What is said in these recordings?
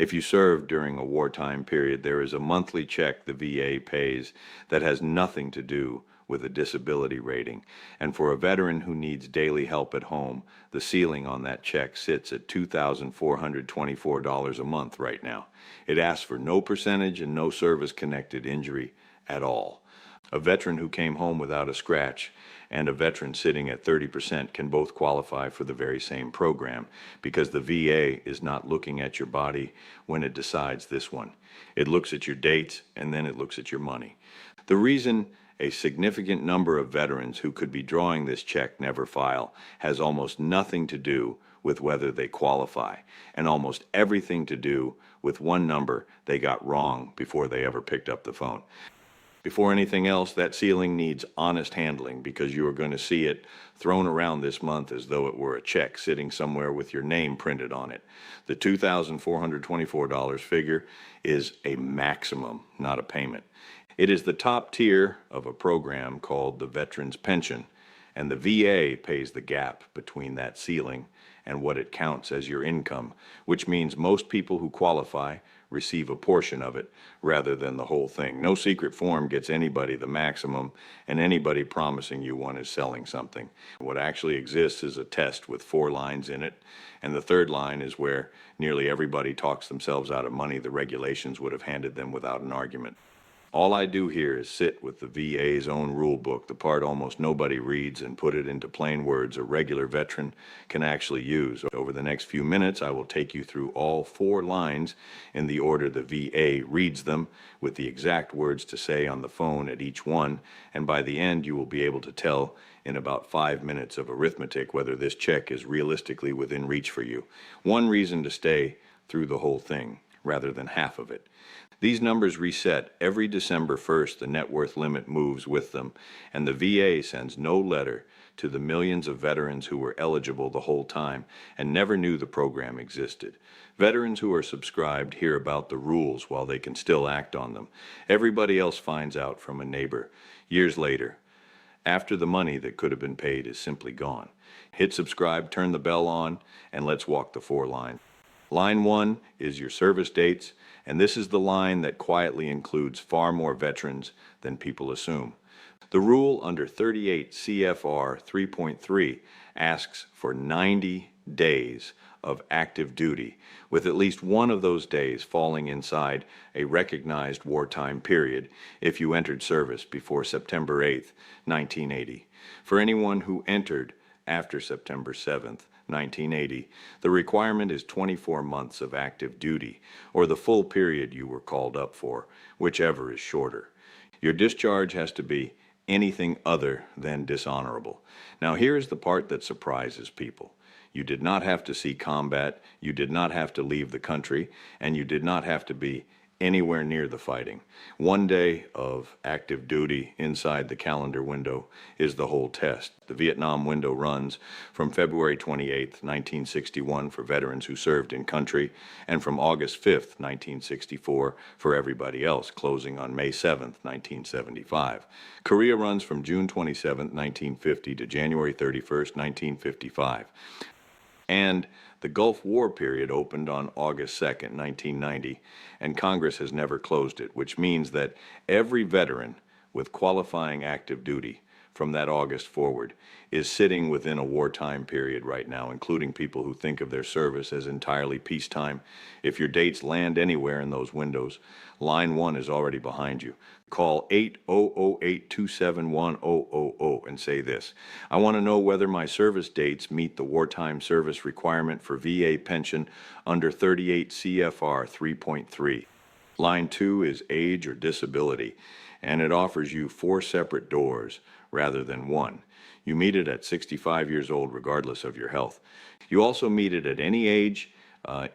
If you served during a wartime period, there is a monthly check the VA pays that has nothing to do with a disability rating. And for a veteran who needs daily help at home, the ceiling on that check sits at $2,424 a month right now. It asks for no percentage and no service-connected injury at all. A veteran who came home without a scratch and a veteran sitting at 30% can both qualify for the very same program because the VA is not looking at your body when it decides this one. It looks at your dates and then it looks at your money. The reason a significant number of veterans who could be drawing this check never file has almost nothing to do with whether they qualify, and almost everything to do with one number they got wrong before they ever picked up the phone. Before anything else, that ceiling needs honest handling because you are going to see it thrown around this month as though it were a check sitting somewhere with your name printed on it. The $2,424 figure is a maximum, not a payment. It is the top tier of a program called the Veterans Pension, and the VA pays the gap between that ceiling and what it counts as your income, which means most people who qualify receive a portion of it rather than the whole thing. No secret form gets anybody the maximum, and anybody promising you one is selling something. What actually exists is a test with 4 lines in it, and the third line is where nearly everybody talks themselves out of money the regulations would have handed them without an argument. All I do here is sit with the VA's own rule book, the part almost nobody reads, and put it into plain words a regular veteran can actually use. Over the next few minutes, I will take you through all 4 lines in the order the VA reads them, with the exact words to say on the phone at each one, and by the end you will be able to tell in about 5 minutes of arithmetic whether this check is realistically within reach for you. One reason to stay through the whole thing, rather than half of it. These numbers reset every December 1st. The net worth limit moves with them, and the VA sends no letter to the millions of veterans who were eligible the whole time and never knew the program existed. Veterans who are subscribed hear about the rules while they can still act on them. Everybody else finds out from a neighbor years later, after the money that could have been paid is simply gone. Hit subscribe, turn the bell on, and let's walk the 4 lines. Line 1 is your service dates, and this is the line that quietly includes far more veterans than people assume. The rule under 38 CFR 3.3 asks for 90 days of active duty, with at least one of those days falling inside a recognized wartime period if you entered service before September 8th, 1980. For anyone who entered after September 7th, 1980, the requirement is 24 months of active duty, or the full period you were called up for, whichever is shorter. Your discharge has to be anything other than dishonorable. Now here is the part that surprises people. You did not have to see combat, you did not have to leave the country, and you did not have to be anywhere near the fighting. 1 day of active duty inside the calendar window is the whole test. The Vietnam window runs from February 28, 1961 for veterans who served in country, and from August 5, 1964 for everybody else, closing on May 7, 1975. Korea runs from June 27, 1950 to January 31, 1955. And the Gulf War period opened on August 2, 1990, and Congress has never closed it, which means that every veteran with qualifying active duty from that August forward is sitting within a wartime period right now, including people who think of their service as entirely peacetime. If your dates land anywhere in those windows, line 1 is already behind you. Call 800-827-1000 and say this: I want to know whether my service dates meet the wartime service requirement for VA pension under 38 CFR 3.3. Line 2 is age or disability, and it offers you 4 separate doors rather than 1. You meet it at 65 years old regardless of your health. You also meet it at any age,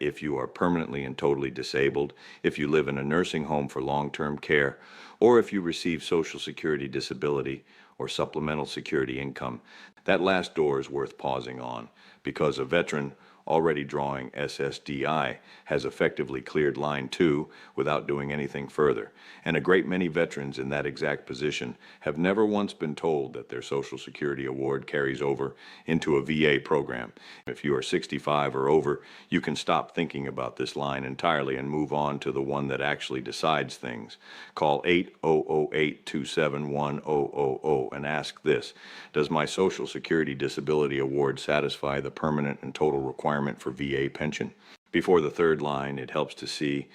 if you are permanently and totally disabled, if you live in a nursing home for long-term care, or if you receive Social Security disability or supplemental security income. That last door is worth pausing on because a veteran already drawing SSDI has effectively cleared line 2 without doing anything further. And a great many veterans in that exact position have never once been told that their Social Security award carries over into a VA program. If you are 65 or over, you can stop thinking about this line entirely and move on to the one that actually decides things. Call 800-827-1000 and ask this: does my Social Security Disability Award satisfy the permanent and total requirement for VA pension? Before the third line, it helps to see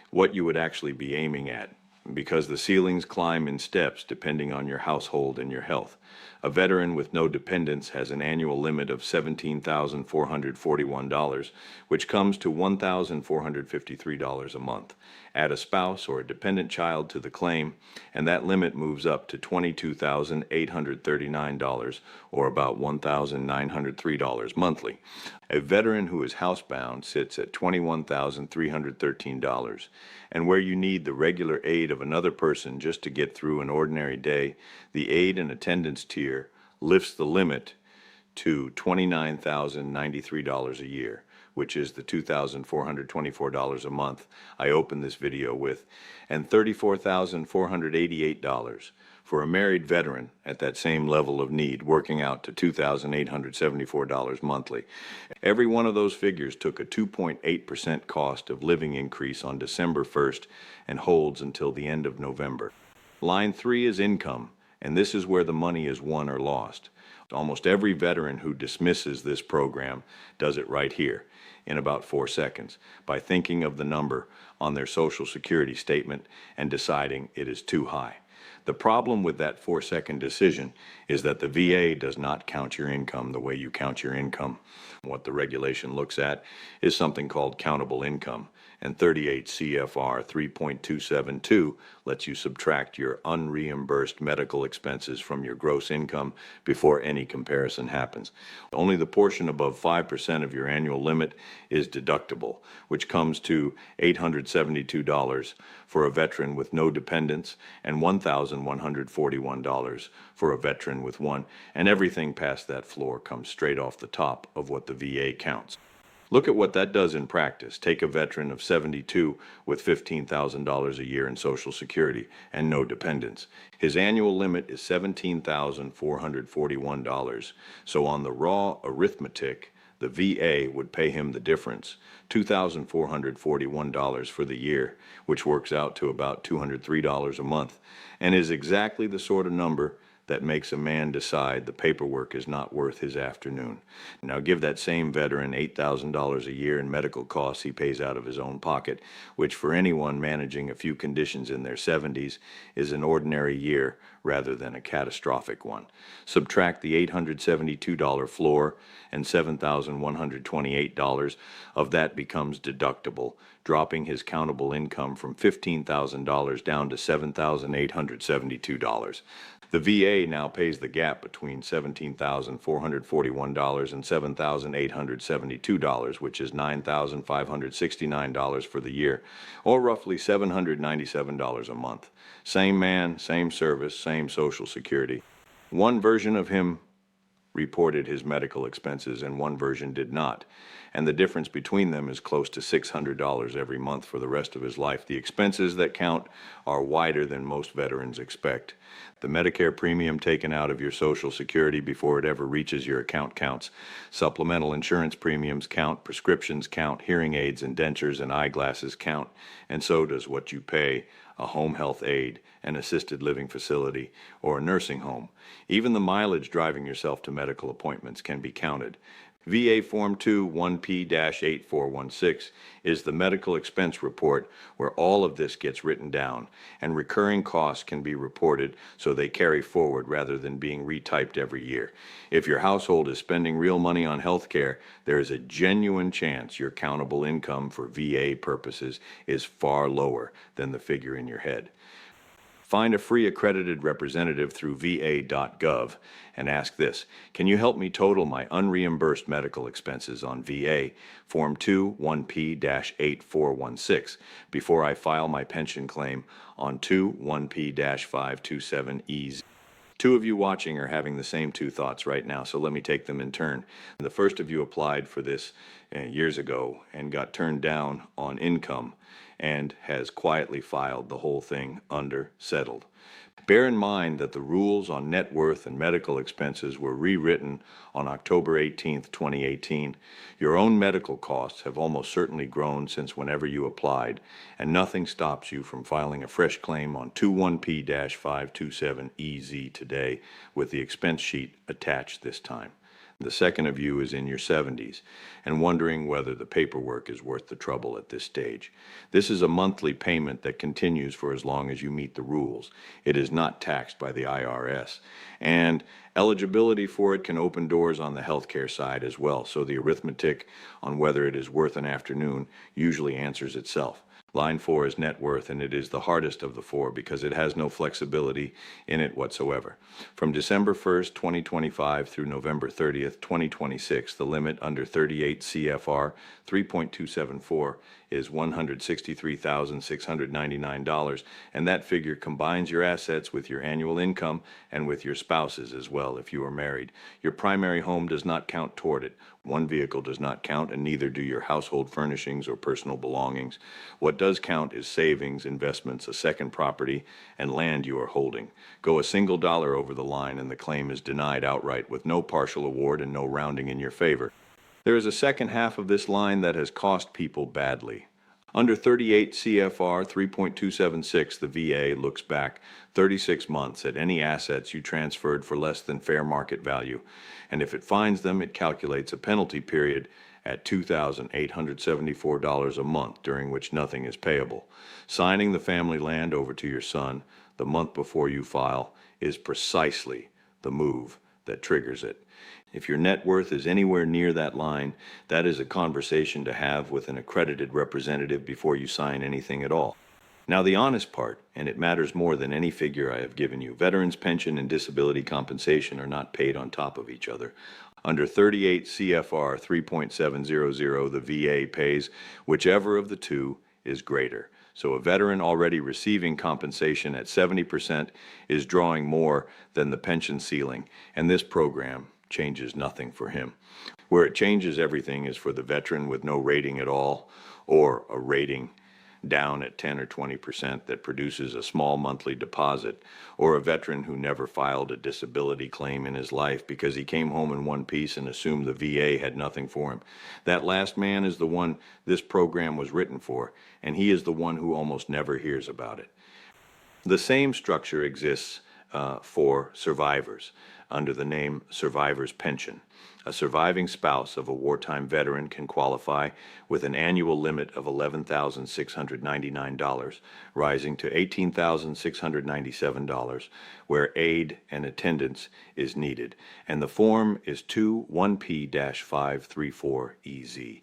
what you would actually be aiming at, because the ceilings climb in steps depending on your household and your health. A veteran with no dependents has an annual limit of $17,441, which comes to $1,453 a month. Add a spouse or a dependent child to the claim, and that limit moves up to $22,839, or about $1,903 monthly. A veteran who is housebound sits at $21,313, and where you need the regular aid of another person just to get through an ordinary day, the aid and attendance tier lifts the limit to $29,093 a year, which is the $2,424 a month I opened this video with, and $34,488 for a married veteran at that same level of need, working out to $2,874 monthly. Every one of those figures took a 2.8% cost of living increase on December 1st and holds until the end of November. Line 3 is income, and this is where the money is won or lost. Almost every veteran who dismisses this program does it right here in about 4 seconds by thinking of the number on their Social Security statement and deciding it is too high. The problem with that 4-second decision is that the VA does not count your income the way you count your income. What the regulation looks at is something called countable income, and 38 CFR 3.272 lets you subtract your unreimbursed medical expenses from your gross income before any comparison happens. Only the portion above 5% of your annual limit is deductible, which comes to $872 for a veteran with no dependents and $1,141 for a veteran with one, and everything past that floor comes straight off the top of what the VA counts. Look at what that does in practice. Take a veteran of 72 with $15,000 a year in Social Security and no dependents. His annual limit is $17,441. So on the raw arithmetic, the VA would pay him the difference, $2,441 for the year, which works out to about $203 a month, and is exactly the sort of number that makes a man decide the paperwork is not worth his afternoon. Now give that same veteran $8,000 a year in medical costs he pays out of his own pocket, which for anyone managing a few conditions in their 70s is an ordinary year rather than a catastrophic one. Subtract the $872 floor, and $7,128 of that becomes deductible, dropping his countable income from $15,000 down to $7,872. The VA now pays the gap between $17,441 and $7,872, which is $9,569 for the year, or roughly $797 a month. Same man, same service, same Social Security. One version of him reported his medical expenses and one version did not, and the difference between them is close to $600 every month for the rest of his life. The expenses that count are wider than most veterans expect. The Medicare premium taken out of your Social Security before it ever reaches your account counts. Supplemental insurance premiums count, prescriptions count, hearing aids and dentures and eyeglasses count, and so does what you pay a home health aide, an assisted living facility, or a nursing home. Even the mileage driving yourself to medical appointments can be counted. VA Form 2 1P-8416 is the medical expense report where all of this gets written down, and recurring costs can be reported so they carry forward rather than being retyped every year. If your household is spending real money on health care, there is a genuine chance your countable income for VA purposes is far lower than the figure in your head. Find a free accredited representative through va.gov and ask this: can you help me total my unreimbursed medical expenses on VA Form 2 1P-8416 before I file my pension claim on 2 1P-527E? Two of you watching are having the same two thoughts right now, so let me take them in turn. The first of you applied for this years ago and got turned down on income and has quietly filed the whole thing under settled. Bear in mind that the rules on net worth and medical expenses were rewritten on October 18th, 2018. Your own medical costs have almost certainly grown since whenever you applied, and nothing stops you from filing a fresh claim on 21P-527EZ today with the expense sheet attached this time. The second of you is in your 70s and wondering whether the paperwork is worth the trouble at this stage. This is a monthly payment that continues for as long as you meet the rules. It is not taxed by the IRS, and eligibility for it can open doors on the healthcare side as well, so the arithmetic on whether it is worth an afternoon usually answers itself. Line 4 is net worth, and it is the hardest of the four because it has no flexibility in it whatsoever. From December 1st, 2025 through November 30th, 2026, the limit under 38 CFR 3.274 is $163,699, and that figure combines your assets with your annual income and with your spouse's as well if you are married. Your primary home does not count toward it. One vehicle does not count, and neither do your household furnishings or personal belongings. What does count is savings, investments, a second property, and land you are holding. Go a single dollar over the line and the claim is denied outright with no partial award and no rounding in your favor. There is a second half of this line that has cost people badly. Under 38 CFR 3.276, the VA looks back 36 months at any assets you transferred for less than fair market value, and if it finds them, it calculates a penalty period at $2,874 a month, during which nothing is payable. Signing the family land over to your son the month before you file is precisely the move that triggers it. If your net worth is anywhere near that line, that is a conversation to have with an accredited representative before you sign anything at all. Now, the honest part, and it matters more than any figure I have given you, veterans' pension and disability compensation are not paid on top of each other. Under 38 CFR 3.700, the VA pays whichever of the two is greater. So a veteran already receiving compensation at 70% is drawing more than the pension ceiling, and this program changes nothing for him. Where it changes everything is for the veteran with no rating at all, or a rating down at 10 or 20% that produces a small monthly deposit, or a veteran who never filed a disability claim in his life because he came home in one piece and assumed the VA had nothing for him. That last man is the one this program was written for, and he is the one who almost never hears about it. The same structure exists for survivors under the name survivor's pension. A surviving spouse of a wartime veteran can qualify with an annual limit of $11,699, rising to $18,697, where aid and attendance is needed, and the form is 21P-534EZ.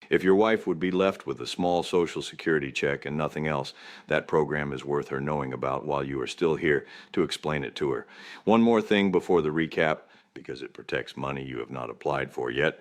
If your wife would be left with a small Social Security check and nothing else, that program is worth her knowing about while you are still here to explain it to her. One more thing before the recap, because it protects money you have not applied for yet.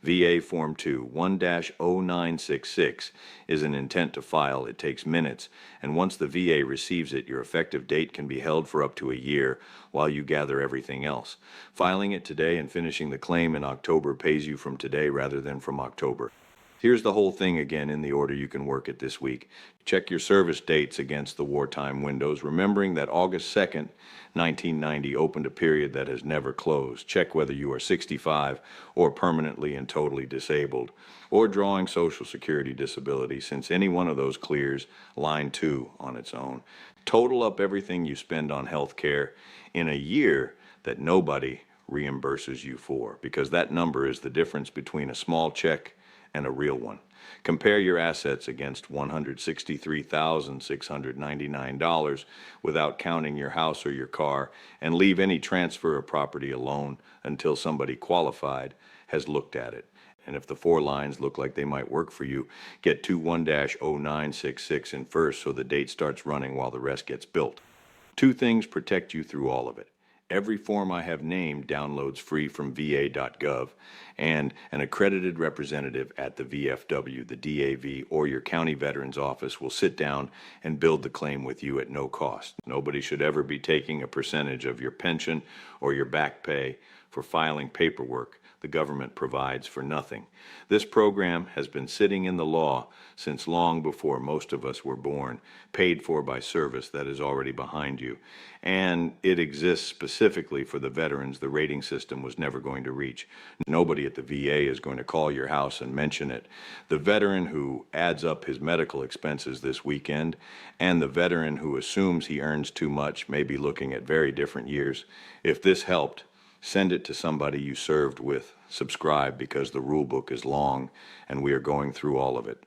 VA Form 2 1-0966 is an intent to file. It takes minutes, and once the VA receives it, your effective date can be held for up to a year while you gather everything else. Filing it today and finishing the claim in October pays you from today rather than from October. Here's the whole thing again in the order you can work it this week. Check your service dates against the wartime windows, remembering that August 2nd, 1990 opened a period that has never closed. Check whether you are 65 or permanently and totally disabled, or drawing Social Security disability, since any one of those clears line 2 on its own. Total up everything you spend on health care in a year that nobody reimburses you for, because that number is the difference between a small check and a real one. Compare your assets against $163,699 without counting your house or your car, and leave any transfer of property alone until somebody qualified has looked at it. And if the four lines look like they might work for you, get 21-0966 in first so the date starts running while the rest gets built. Two things protect you through all of it: Every form I have named downloads free from va.gov, and an accredited representative at the VFW, the DAV, or your county veterans office will sit down and build the claim with you at no cost. Nobody should ever be taking a percentage of your pension or your back pay for filing paperwork the government provides for nothing. This program has been sitting in the law since long before most of us were born, paid for by service that is already behind you. And it exists specifically for the veterans the rating system was never going to reach. Nobody at the VA is going to call your house and mention it. The veteran who adds up his medical expenses this weekend and the veteran who assumes he earns too much may be looking at very different years. If this helped, send it to somebody you served with. Subscribe, because the rule book is long and we are going through all of it.